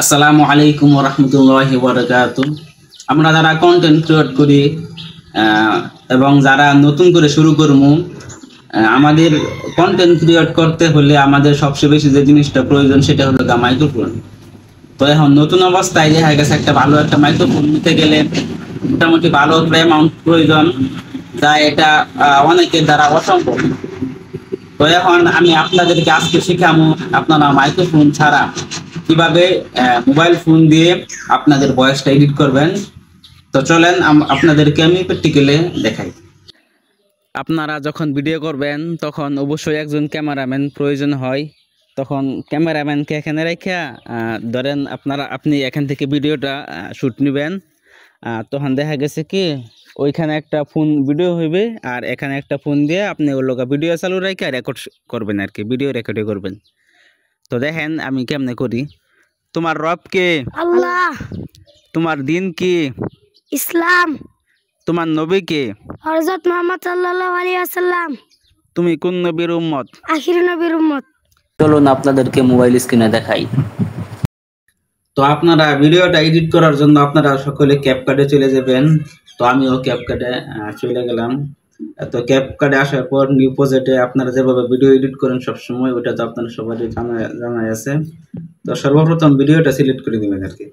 আসসালামু আলাইকুম ওয়া রাহমাতুল্লাহি ওয়া বারাকাতুহু। আমরা যারা কন্টেন্ট ক্রিয়েট করি এবং যারা নতুন করে শুরু করবো, আমাদের কন্টেন্ট ক্রিয়েট করতে হলে আমাদের সবচেয়ে বেশি যে জিনিসটা প্রয়োজন সেটা হলো মাইক্রোফোন। তো এখন নতুন অবস্থায় দেখা গেছে একটা ভালো একটা মাইক্রোফোন নিতে গেলে মোটামুটি ভালো অ্যামাউন্ট প্রয়োজন, যা এটা অনেকের দ্বারা অসম্ভব। তো এখন আমি আপনাদেরকে আজকে শিখাবো আপনারা মাইক্রোফোন ছাড়া কিভাবে মোবাইল ফোন দিয়ে আপনাদের ভয়েসটা এডিট করবেন। তো চলেন আপনাদেরকে আমি প্র্যাকটিক্যালে দেখাই। আপনারা যখন ভিডিও করবেন তখন অবশ্যই একজন ক্যামেরাম্যান প্রয়োজন হয়। তখন ক্যামেরাম্যানকে এখানে রেখে ধরেন আপনি এখান থেকে ভিডিওটা শ্যুট নেবেন। তখন দেখা গেছে কি ওইখানে একটা ফোন ভিডিও হইবে আর এখানে একটা ফোন দিয়ে আপনি ওর লোক ভিডিও চালু রেখে রেকর্ড করবেন আর কি, ভিডিও রেকর্ডে করবেন। তো দেখেন আমি কেমনে করি। তোমার রব কে? আল্লাহ। তোমার দিন কি? ইসলাম। তোমার নবী কে? হযরত মুহাম্মদ সাল্লাল্লাহু আলাইহি ওয়াসাল্লাম। তুমি কোন নবীর উম্মত? আখির নবীর উম্মত। চলুন আপনাদেরকে মোবাইল স্ক্রিনে দেখাই। তো আপনারা ভিডিওটা এডিট করার জন্য আপনারা সকলে ক্যাপকাটে চলে যাবেন। তো আমিও ক্যাপকাটে চলে গেলাম। তো ক্যাপকাটে আসার পর নিউ প্রজেক্টে আপনারা যেভাবে ভিডিও এডিট করেন সবসময়, ওটা তো আপনারা সবাই জানাই আছে। তো সর্বপ্রথম ভিডিওটা সিলেক্ট করে নেবেন আর কি।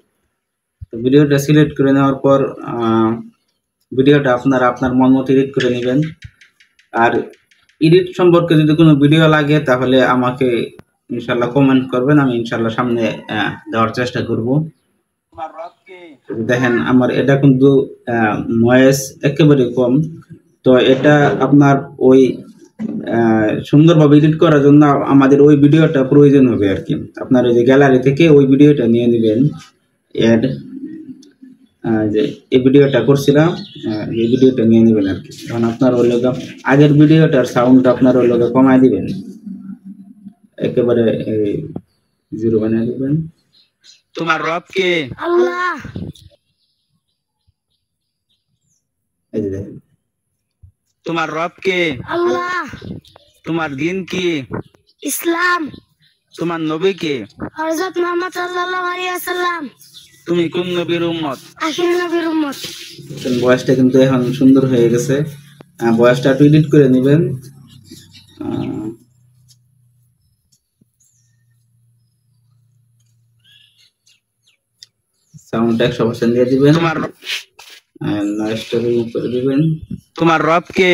তো ভিডিওটা সিলেক্ট করে নেওয়ার পর ভিডিওটা আপনারা আপনার মন মতো এডিট করে নেবেন। আর এডিট সম্পর্কে যদি কোনো ভিডিও লাগে তাহলে আমাকে ইনশাল্লাহ কমেন্ট করবেন, আমি ইনশাল্লাহ সামনে দেওয়ার চেষ্টা করব। দেখেন আমার এটা কিন্তু নয়েজ একেবারে কম। তো এটা আপনার ওই সুন্দরভাবে এডিট করার জন্য আমাদের ওই ভিডিওটা প্রয়োজন হবে আর কি। আপনার ওই যে গ্যালারি থেকে ওই ভিডিওটা নিয়ে নেবেন। এড যে এই ভিডিওটা করছিলাম, এই ভিডিওটা নিয়ে নেবেন আর কি। তখন আপনার ওই লোক আগের ভিডিওটার সাউন্ডটা আপনার ওই লোকে কমায় দিবেন, একেবারে জিরো বানিয়ে দিবেন। তোমার রব কে? আল্লাহ। এই যে দেখেন, তোমার রব কে? আল্লাহ। তোমার দিন কি? ইসলাম। তোমার নবী কে? হযরত মুহাম্মদ সাল্লাল্লাহু আলাইহি ওয়াসাল্লাম। তুমি কোন নবীর উম্মত? আখির নবীর উম্মত। ভয়েসটা কিন্তু এখন সুন্দর হয়ে গেছে। ভয়েসটা একটু এডিট করে নেবেন। সাউন্ডটা 100% দিয়ে দিবেন। তোমার নয়েজটা রিমুভ করে দিবেন। তোমার রব কে?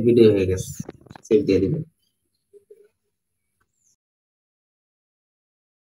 ভিডিও হয়ে গেছে, সেভ দিয়ে দিবেন।